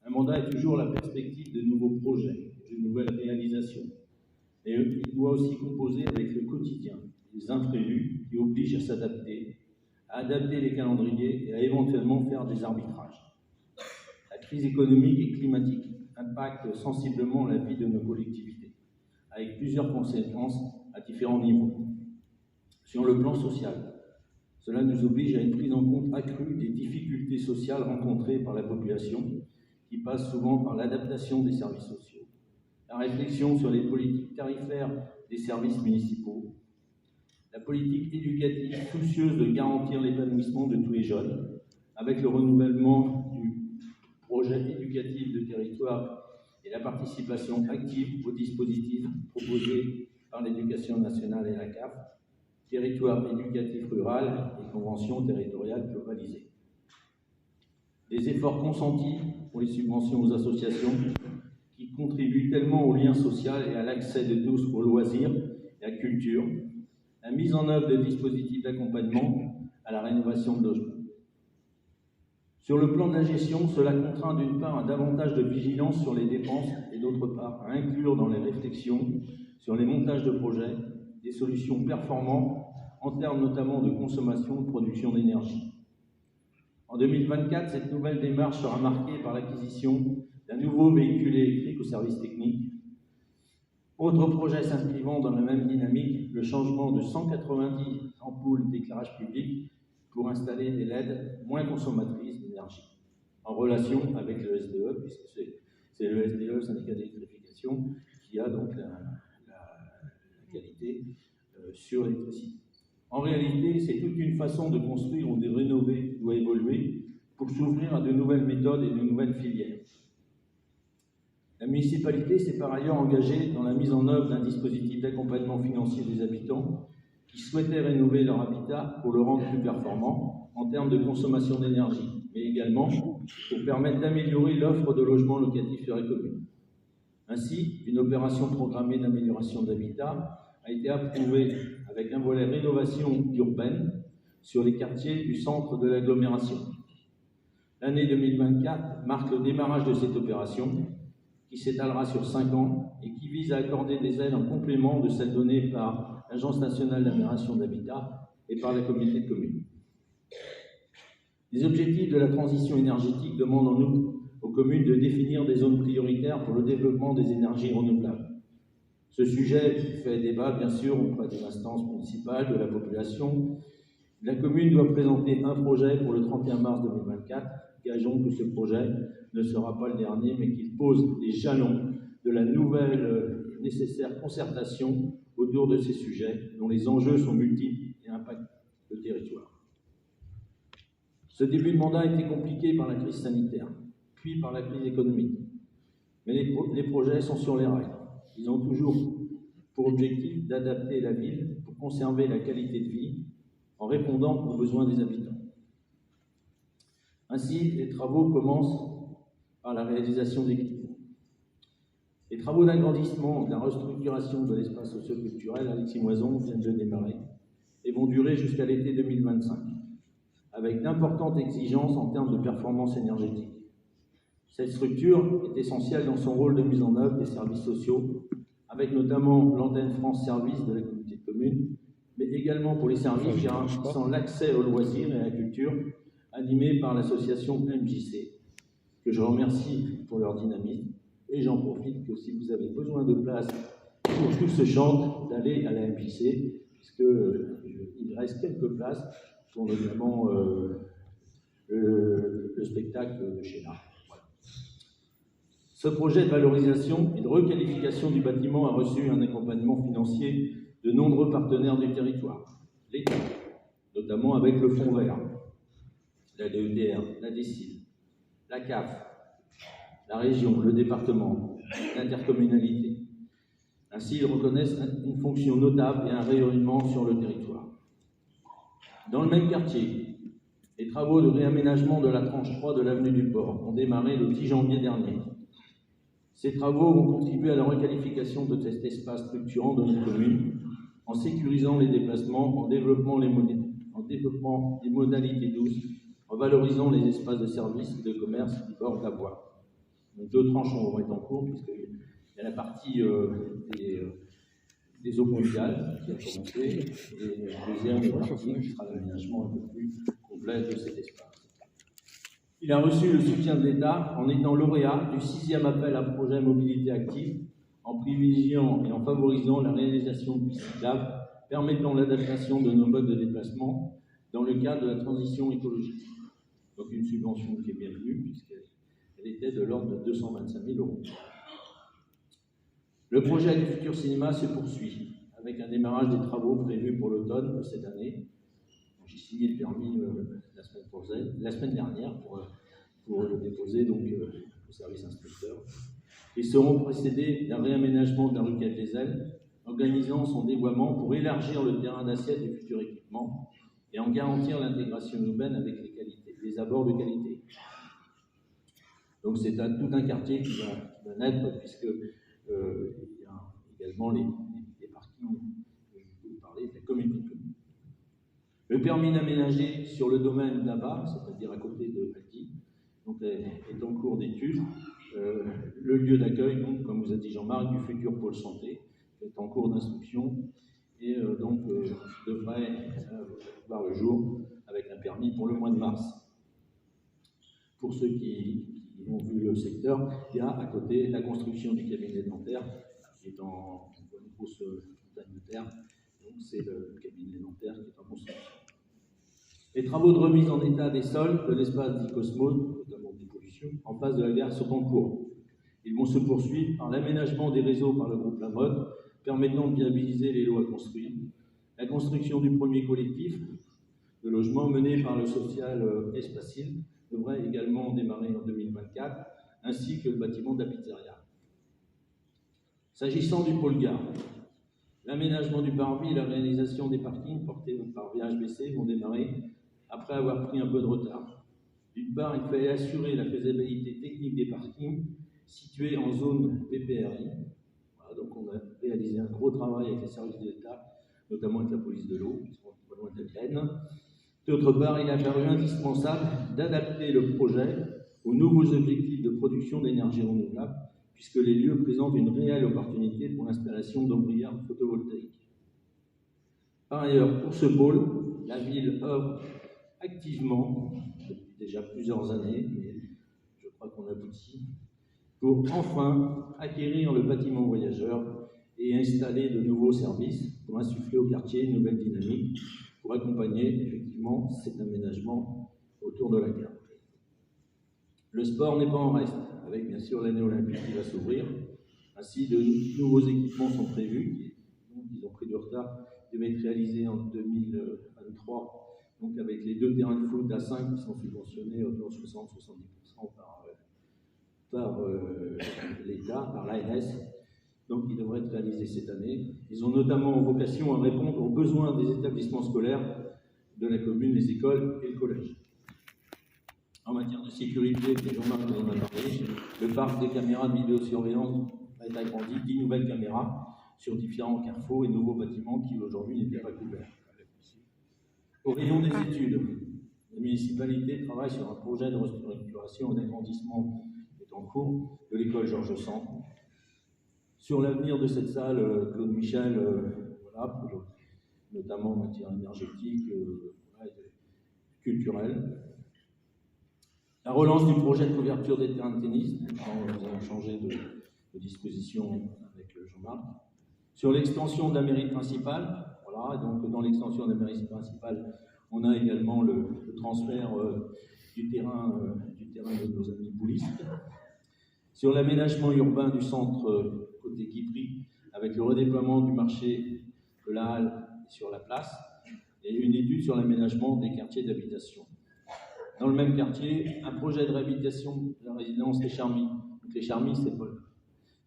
Un mandat est toujours la perspective de nouveaux projets, de nouvelles réalisations. Et il doit aussi composer avec le quotidien, les imprévus qui obligent à s'adapter, à adapter les calendriers et à éventuellement faire des arbitrages. La crise économique et climatique impacte sensiblement la vie de nos collectivités, avec plusieurs conséquences à différents niveaux. Sur le plan social, cela nous oblige à une prise en compte accrue des difficultés sociales rencontrées par la population, qui passe souvent par l'adaptation des services sociaux, la réflexion sur les politiques tarifaires des services municipaux, la politique éducative soucieuse de garantir l'épanouissement de tous les jeunes, avec le renouvellement du projet éducatif de territoire et la participation active aux dispositifs proposés par l'Éducation nationale et la CAF, territoire éducatif rural et convention territoriale globalisée. Des efforts consentis pour les subventions aux associations qui contribuent tellement au lien social et à l'accès de tous aux loisirs et à la culture, la mise en œuvre de dispositifs d'accompagnement à la rénovation de logements. Sur le plan de la gestion, cela contraint d'une part à davantage de vigilance sur les dépenses et d'autre part à inclure dans les réflexions sur les montages de projets des solutions performantes en termes notamment de consommation et de production d'énergie. En 2024, cette nouvelle démarche sera marquée par l'acquisition d'un nouveau véhicule électrique au service technique. Autre projet s'inscrivant dans la même dynamique, le changement de 190 ampoules d'éclairage public pour installer des LED moins consommatrices d'énergie, en relation avec le SDE, puisque c'est le SDE, le syndicat d'électrification, qui a donc la qualité sur l'électricité. En réalité, c'est toute une façon de construire ou de rénover qui doit évoluer pour s'ouvrir à de nouvelles méthodes et de nouvelles filières. La municipalité s'est par ailleurs engagée dans la mise en œuvre d'un dispositif d'accompagnement financier des habitants qui souhaitaient rénover leur habitat pour le rendre plus performant en termes de consommation d'énergie, mais également pour permettre d'améliorer l'offre de logements locatifs sur la commune. Ainsi, une opération programmée d'amélioration d'habitat a été approuvée avec un volet rénovation urbaine sur les quartiers du centre de l'agglomération. L'année 2024 marque le démarrage de cette opération qui s'étalera sur 5 ans et qui vise à accorder des aides en complément de celles données par l'Agence nationale d'amélioration d'habitat et par la communauté de communes. Les objectifs de la transition énergétique demandent en outre aux communes de définir des zones prioritaires pour le développement des énergies renouvelables. Ce sujet fait débat, bien sûr, auprès des instances municipales, de la population. La commune doit présenter un projet pour le 31 mars 2024. Gageons que ce projet ne sera pas le dernier, mais qu'il pose les jalons de la nouvelle nécessaire concertation autour de ces sujets, dont les enjeux sont multiples et impactent le territoire. Ce début de mandat a été compliqué par la crise sanitaire, puis par la crise économique. Mais les projets sont sur les rails. Ils ont toujours pour objectif d'adapter la ville pour conserver la qualité de vie en répondant aux besoins des habitants. Ainsi, les travaux commencent par la réalisation d'équipements. Les travaux d'agrandissement, de la restructuration de l'espace socioculturel à Alexis-Moison viennent de démarrer et vont durer jusqu'à l'été 2025, avec d'importantes exigences en termes de performance énergétique. Cette structure est essentielle dans son rôle de mise en œuvre des services sociaux, avec notamment l'antenne France Service de la communauté de communes, mais également pour les services garantissant l'accès aux loisirs et à la culture, animés par l'association MJC, que je remercie pour leur dynamisme. Et j'en profite que si vous avez besoin de place pour tout ce chante, d'aller à la MJC, puisqu'il reste quelques places pour notamment le spectacle de Sheila. Voilà. Ce projet de valorisation et de requalification du bâtiment a reçu un accompagnement financier de nombreux partenaires du territoire, l'État, notamment avec le Fonds vert, la DETR, la DSIL, la CAF, la région, le département, l'intercommunalité. Ainsi, ils reconnaissent une fonction notable et un rayonnement sur le territoire. Dans le même quartier, les travaux de réaménagement de la tranche 3 de l'avenue du Port ont démarré le 10 janvier dernier. Ces travaux vont contribuer à la requalification de cet espace structurant de notre commune, en sécurisant les déplacements, en développant les modalités douces, en valorisant les espaces de services et de commerce qui bordent la voie. Donc 2 tranches vont être en cours, puisqu'il y a la partie des eaux pluviales qui a commencé, et la deuxième partie qui sera l'aménagement un peu plus complet de cet espace. Il a reçu le soutien de l'État en étant lauréat du 6e appel à projet mobilité active, en privilégiant et en favorisant la réalisation de pistes cyclables permettant l'adaptation de nos modes de déplacement dans le cadre de la transition écologique. Donc une subvention qui est bienvenue, puisqu'elle était de l'ordre de 225 000 €. Le projet du futur cinéma se poursuit, avec un démarrage des travaux prévus pour l'automne de cette année. J'ai signé le permis la semaine dernière pour le déposer donc, au service instructeur. Ils seront précédés d'un réaménagement de la rue Cap-des-Ailes, organisant son dévoiement pour élargir le terrain d'assiette du futur équipement et en garantir l'intégration urbaine avec les abords de qualité. Donc c'est tout un quartier qui va naître, puisque il y a également les parkings dont je vais vous parler, la communauté de communes. Le permis d'aménager sur le domaine là-bas, c'est-à-dire à côté de Aldi, donc est en cours d'étude. Le lieu d'accueil, donc, comme vous a dit Jean-Marc, du futur pôle santé, est en cours d'instruction et devrait voir le jour avec un permis pour le mois de mars. Pour ceux qui ont vu le secteur, il y a à côté la construction du cabinet dentaire qui est en grosse montagne de terre. Donc c'est le cabinet dentaire qui est en construction. Les travaux de remise en état des sols de l'espace dit Cosmos, notamment des pollutions, en face de la gare sont en cours. Ils vont se poursuivre par l'aménagement des réseaux par le groupe La Mode, permettant de viabiliser les lots à construire, la construction du premier collectif de logements mené par le social Espacil devrait également démarrer en 2024, ainsi que le bâtiment de la pizzeria. S'agissant du pôle gare, l'aménagement du parvis et la réalisation des parkings portés par VHBC vont démarrer après avoir pris un peu de retard. D'une part, il fallait assurer la faisabilité technique des parkings situés en zone PPRI. Voilà, donc on a réalisé un gros travail avec les services de l'État, notamment avec la police de l'eau, qui sont pas loin de la Vilaine. D'autre part, il a paru indispensable d'adapter le projet aux nouveaux objectifs de production d'énergie renouvelable, puisque les lieux présentent une réelle opportunité pour l'installation d'ombrières photovoltaïques. Par ailleurs, pour ce pôle, la ville œuvre activement, depuis déjà plusieurs années, mais je crois qu'on aboutit, pour enfin acquérir le bâtiment voyageur et installer de nouveaux services pour insuffler au quartier une nouvelle dynamique, pour accompagner effectivement cet aménagement autour de la gare. Le sport n'est pas en reste, avec bien sûr l'année olympique qui va s'ouvrir. Ainsi, de nouveaux équipements sont prévus, ils ont pris du retard, ils devaient être réalisés en 2023, donc avec les 2 terrains de foot à 5 qui sont subventionnés à 60-70% par l'État, par l'ANS. Donc ils devraient être réalisés cette année. Ils ont notamment vocation à répondre aux besoins des établissements scolaires de la commune, les écoles et le collège. En matière de sécurité, Jean-Marc en a parlé, le parc des caméras de vidéosurveillance va être agrandi, 10 nouvelles caméras sur différents carrefours et nouveaux bâtiments qui aujourd'hui n'étaient pas couverts. Au rayon des études, la municipalité travaille sur un projet de restructuration et d'agrandissement qui est en cours de l'école Georges Sand. Sur l'avenir de cette salle, Claude Michel, voilà, notamment en matière énergétique, culturelle. La relance du projet de couverture des terrains de tennis, nous avons changé de disposition avec Jean-Marc. Sur l'extension de la mairie principale, voilà, donc dans l'extension de la mairie principale, on a également le transfert du terrain de nos amis boulistes. Sur l'aménagement urbain du centre côté Guipry, avec le redéploiement du marché de la Halle sur la place, et une étude sur l'aménagement des quartiers d'habitation. Dans le même quartier, un projet de réhabilitation de la résidence Les Charmilles. Donc les Charmilles,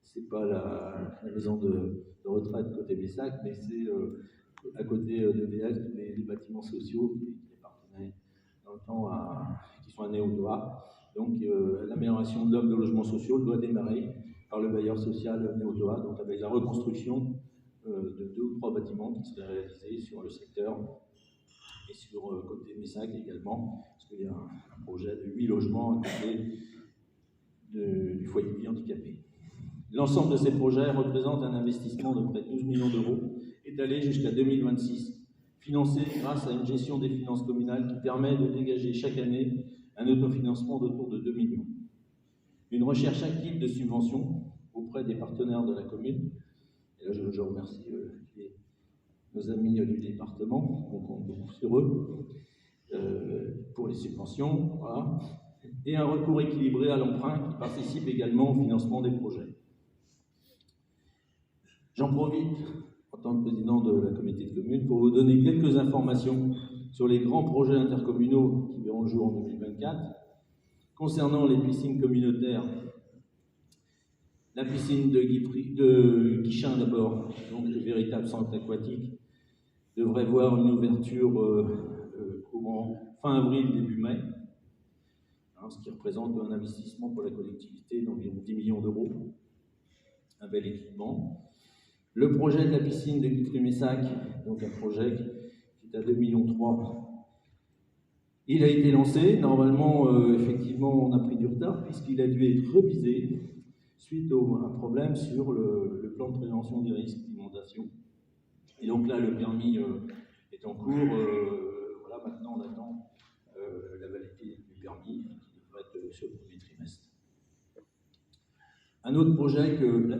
c'est pas la maison de retraite côté Bessac, mais c'est à côté de VS, les bâtiments sociaux qui appartenaient dans le temps qui sont à Néodoa. Donc l'amélioration de l'offre de logements sociaux doit démarrer par le bailleur social Néodoa, donc avec la reconstruction de 2 ou 3 bâtiments qui seraient réalisés sur le secteur et sur côté Messac également, parce qu'il y a un projet de 8 logements à côté du foyer de vie handicapé. L'ensemble de ces projets représente un investissement de près de 12 millions d'euros, étalé jusqu'à 2026, financé grâce à une gestion des finances communales qui permet de dégager chaque année un autofinancement d'autour de 2 millions. Une recherche active de subventions auprès des partenaires de la commune. Et là, je remercie nos amis du département, on compte beaucoup sur eux, pour les subventions. Voilà. Et un recours équilibré à l'emprunt qui participe également au financement des projets. J'en profite, en tant que président de la communauté de communes, pour vous donner quelques informations sur les grands projets intercommunaux qui verront le jour en 2024. Concernant les piscines communautaires, la piscine de Guichin d'abord, donc le véritable centre aquatique, devrait voir une ouverture courant fin avril, début mai, ce qui représente un investissement pour la collectivité d'environ 10 millions d'euros, un bel équipement. Le projet de la piscine de Guitry-Messac, donc un projet qui est à 2,3 millions, il a été lancé. Normalement, effectivement, on a pris du retard puisqu'il a dû être revisé suite à un problème sur le plan de prévention des risques d'inondation. Et donc là, le permis est en cours. Voilà, maintenant, on attend la validité du permis qui devrait être sur le premier trimestre. Un autre projet que la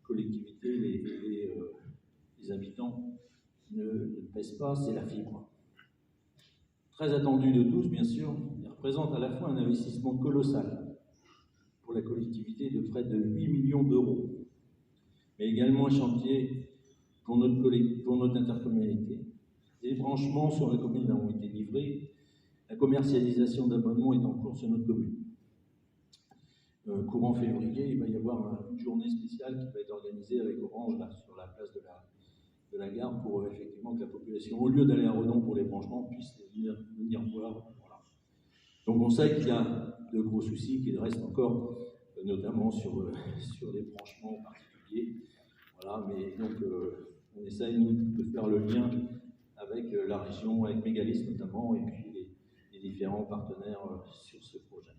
collectivité, les habitants ne pèsent pas, c'est la fibre. Très attendu de tous, bien sûr, il représente à la fois un investissement colossal pour la collectivité de près de 8 millions d'euros, mais également un chantier pour notre intercommunalité. Les branchements sur la commune ont été livrés, la commercialisation d'abonnements est en cours sur notre commune. Courant février, il va y avoir une journée spéciale qui va être organisée avec Orange là, sur la place de la gare pour effectivement que la population, au lieu d'aller à Redon pour les branchements, puisse venir voir. Voilà. Donc on sait qu'il y a de gros soucis, qu'il reste encore, notamment sur les branchements particuliers. Voilà, mais donc on essaye nous de faire le lien avec la région, avec Mégalis notamment, et puis les différents partenaires sur ce projet.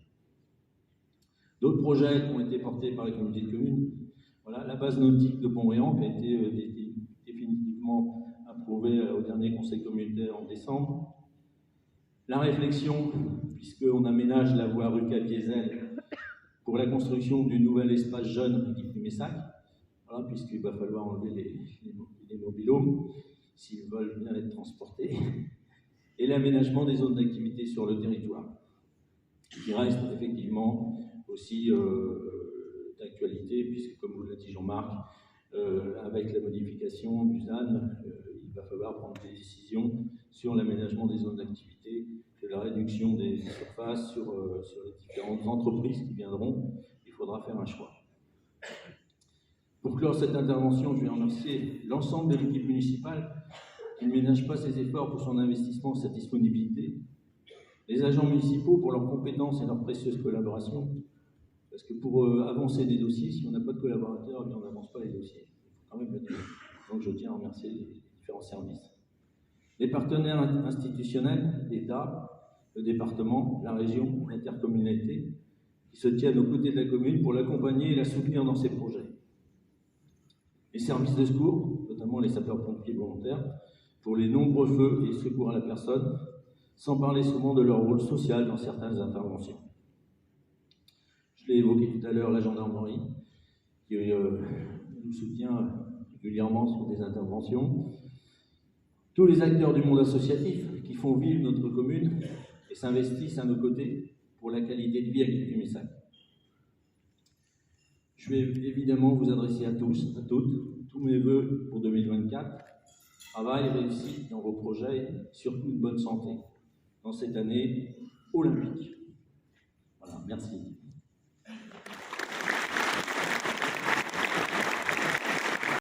D'autres projets ont été portés par les communautés de communes. Voilà, la base nautique de Pont-Réan qui a été définitivement approuvée au dernier conseil communautaire en décembre. La réflexion, puisqu'on aménage la voie rue Cap-Diesel pour la construction du nouvel espace jeune Guitry-Messac, voilà, puisqu'il va falloir enlever les mobilhomes s'ils veulent bien être transportés, et l'aménagement des zones d'activité sur le territoire, qui reste effectivement aussi d'actualité, puisque comme vous l'a dit Jean-Marc, avec la modification du ZAN, il va falloir prendre des décisions sur l'aménagement des zones d'activité, de la réduction des surfaces sur les différentes entreprises qui viendront. Il faudra faire un choix. Pour clore cette intervention, je vais remercier l'ensemble de l'équipe municipale qui ne ménage pas ses efforts pour son investissement et sa disponibilité, les agents municipaux pour leurs compétences et leur précieuse collaboration, parce que pour avancer des dossiers, si on n'a pas de collaborateurs, on n'avance pas les dossiers. Il faut quand même le dire. Donc je tiens à remercier les différents services. Les partenaires institutionnels, l'État, le département, la région, l'intercommunalité, qui se tiennent aux côtés de la commune pour l'accompagner et la soutenir dans ses projets. Les services de secours, notamment les sapeurs-pompiers volontaires, pour les nombreux feux et secours à la personne, sans parler souvent de leur rôle social dans certaines interventions. Je l'ai évoqué tout à l'heure, la gendarmerie, qui nous soutient régulièrement sur des interventions. Tous les acteurs du monde associatif qui font vivre notre commune et s'investissent à nos côtés pour la qualité de vie à Guitry-Messac. Je vais évidemment vous adresser à tous, à toutes, tous mes vœux pour 2024. Travail, réussite dans vos projets, surtout une bonne santé dans cette année olympique. Voilà, merci.